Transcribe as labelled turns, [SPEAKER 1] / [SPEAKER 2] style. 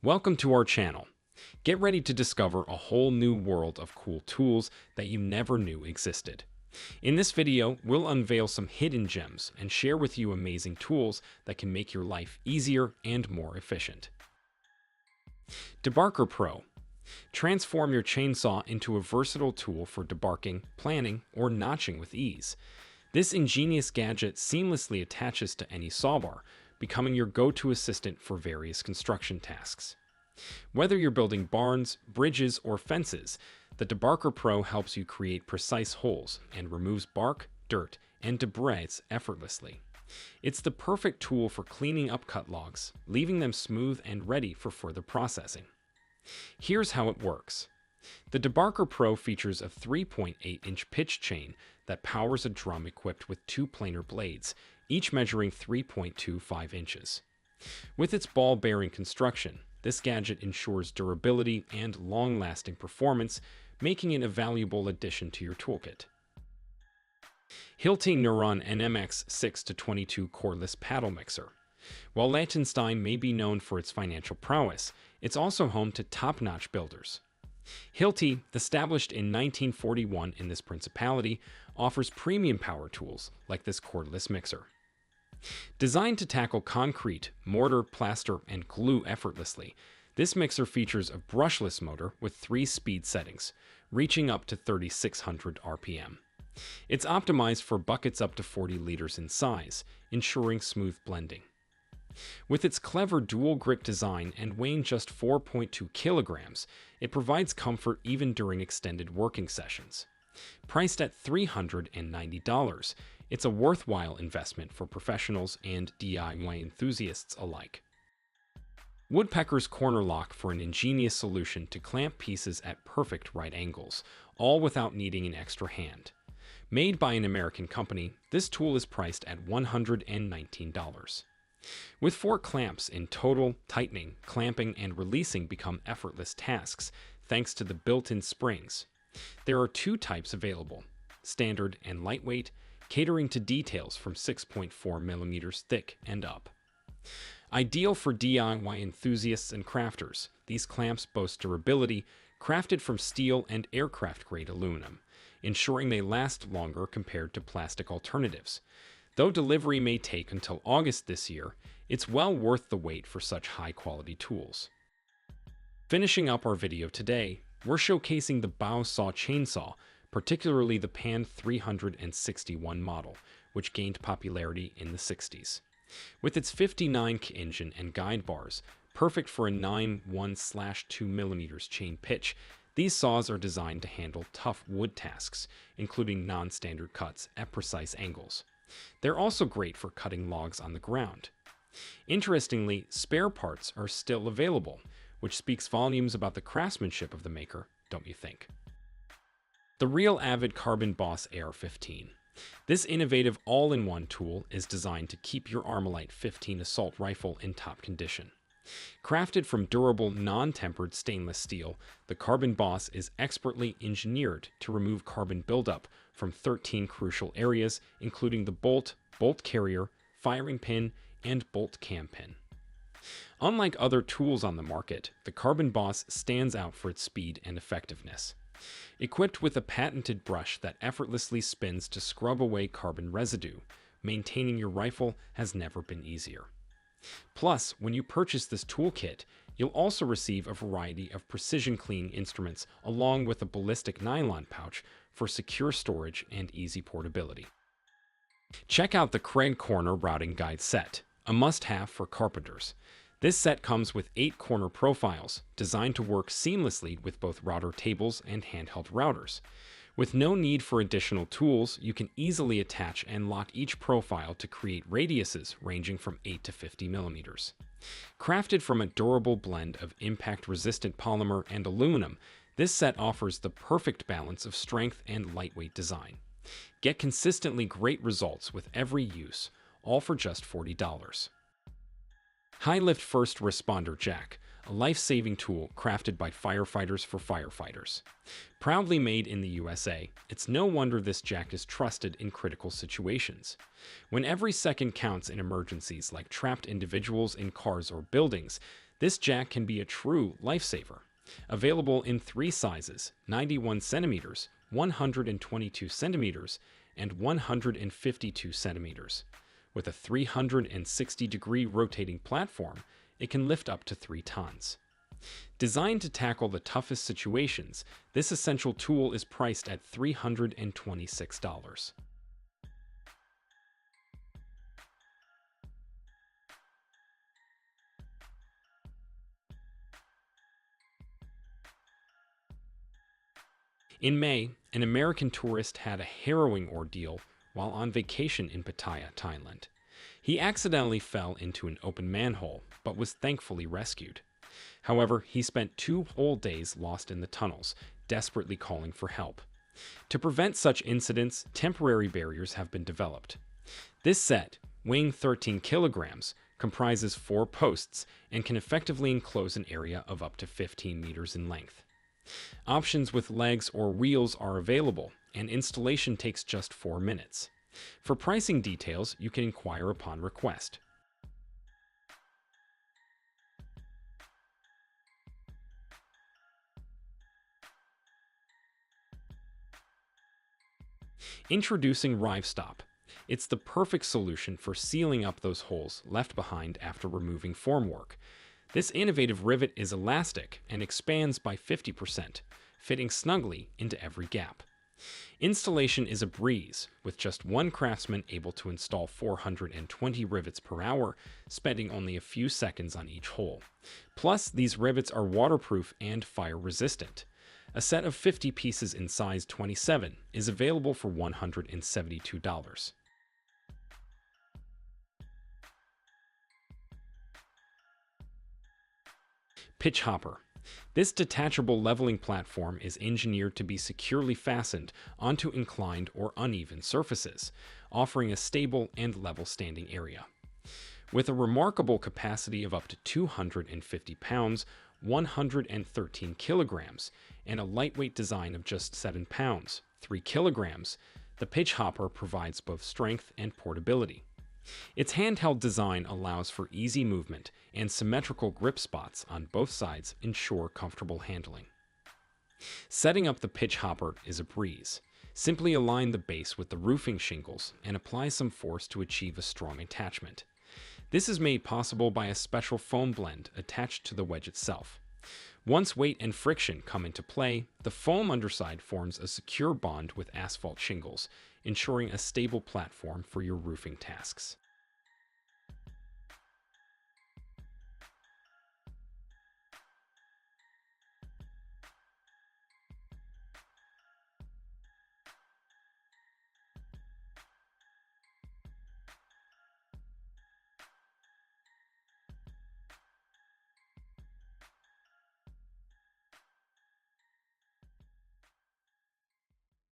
[SPEAKER 1] Welcome to our channel. Get ready to discover a whole new world of cool tools that you never knew existed. In this video, we'll unveil some hidden gems and share with you amazing tools that can make your life easier and more efficient. Debarker Pro. Transform your chainsaw into a versatile tool for debarking, planing, or notching with ease. This ingenious gadget seamlessly attaches to any sawbar, becoming your go-to assistant for various construction tasks. Whether you're building barns, bridges, or fences, the Debarker Pro helps you create precise holes and removes bark, dirt, and debris effortlessly. It's the perfect tool for cleaning up cut logs, leaving them smooth and ready for further processing. Here's how it works. The Debarker Pro features a 3.8-inch pitch chain that powers a drum equipped with two planar blades, each measuring 3.25 inches. With its ball-bearing construction, this gadget ensures durability and long-lasting performance, making it a valuable addition to your toolkit. Hilti Nuron NMX 6-22 Cordless Paddle Mixer. While Liechtenstein may be known for its financial prowess, it's also home to top-notch builders. Hilti, established in 1941 in this principality, offers premium power tools like this cordless mixer. Designed to tackle concrete, mortar, plaster, and glue effortlessly, this mixer features a brushless motor with 3 speed settings, reaching up to 3,600 RPM. It's optimized for buckets up to 40 liters in size, ensuring smooth blending. With its clever dual grip design and weighing just 4.2 kilograms, it provides comfort even during extended working sessions. Priced at $390, it's a worthwhile investment for professionals and DIY enthusiasts alike. Woodpeckers CornerLock for an ingenious solution to clamp pieces at perfect right angles, all without needing an extra hand. Made by an American company, this tool is priced at $119. With 4 clamps in total, tightening, clamping, and releasing become effortless tasks thanks to the built-in springs. There are 2 types available, standard and lightweight, catering to details from 6.4 millimeters thick and up. Ideal for DIY enthusiasts and crafters, these clamps boast durability, crafted from steel and aircraft-grade aluminum, ensuring they last longer compared to plastic alternatives. Though delivery may take until August this year, it's well worth the wait for such high-quality tools. Finishing up our video today, we're showcasing the bow saw chainsaw, particularly the Pan 361 model, which gained popularity in the 60s. With its 59K engine and guide bars, perfect for a 9.1/2 millimeters chain pitch, these saws are designed to handle tough wood tasks, including non-standard cuts at precise angles. They're also great for cutting logs on the ground. Interestingly, spare parts are still available, which speaks volumes about the craftsmanship of the maker, don't you think? The real Avid Carbon Boss AR-15. This innovative all-in-one tool is designed to keep your Armalite 15 assault rifle in top condition. Crafted from durable, non-tempered stainless steel, the Carbon Boss is expertly engineered to remove carbon buildup from 13 crucial areas, including the bolt carrier, firing pin, and bolt cam pin. Unlike other tools on the market, the Carbon Boss stands out for its speed and effectiveness. Equipped with a patented brush that effortlessly spins to scrub away carbon residue, maintaining your rifle has never been easier. Plus, when you purchase this toolkit, you'll also receive a variety of precision cleaning instruments along with a ballistic nylon pouch for secure storage and easy portability. Check out the Kreg corner routing guide set, a must-have for carpenters. This set comes with 8 corner profiles, designed to work seamlessly with both router tables and handheld routers. With no need for additional tools, you can easily attach and lock each profile to create radiuses ranging from 8 to 50 millimeters. Crafted from a durable blend of impact-resistant polymer and aluminum, this set offers the perfect balance of strength and lightweight design. Get consistently great results with every use, all for just $40. High Lift First Responder Jack, a life-saving tool crafted by firefighters for firefighters. Proudly made in the USA, it's no wonder this jack is trusted in critical situations. When every second counts in emergencies like trapped individuals in cars or buildings, This jack can be a true lifesaver. Available in three sizes: 91 centimeters, 122 centimeters, and 152 centimeters. With a 360-degree rotating platform, it can lift up to 3 tons. Designed to tackle the toughest situations, this essential tool is priced at $326. In May, an American tourist had a harrowing ordeal while on vacation in Pattaya, Thailand. He accidentally fell into an open manhole, but was thankfully rescued. However, he spent 2 whole days lost in the tunnels, desperately calling for help. To prevent such incidents, temporary barriers have been developed. This set, weighing 13 kilograms, comprises 4 posts and can effectively enclose an area of up to 15 meters in length. Options with legs or wheels are available, and installation takes just 4 minutes. For pricing details, you can inquire upon request. Introducing RiveStop. It's the perfect solution for sealing up those holes left behind after removing formwork. This innovative rivet is elastic and expands by 50%, fitting snugly into every gap. Installation is a breeze, with just one craftsman able to install 420 rivets per hour, spending only a few seconds on each hole. Plus, these rivets are waterproof and fire-resistant. A set of 50 pieces in size 27 is available for $172. Pitch hopper. This detachable leveling platform is engineered to be securely fastened onto inclined or uneven surfaces, offering a stable and level standing area. With a remarkable capacity of up to 250 pounds, 113 kilograms, and a lightweight design of just 7 pounds, 3 kilograms, the pitch hopper provides both strength and portability. Its handheld design allows for easy movement, and symmetrical grip spots on both sides ensure comfortable handling. Setting up the pitch hopper is a breeze. Simply align the base with the roofing shingles and apply some force to achieve a strong attachment. This is made possible by a special foam blend attached to the wedge itself. Once weight and friction come into play, the foam underside forms a secure bond with asphalt shingles, ensuring a stable platform for your roofing tasks.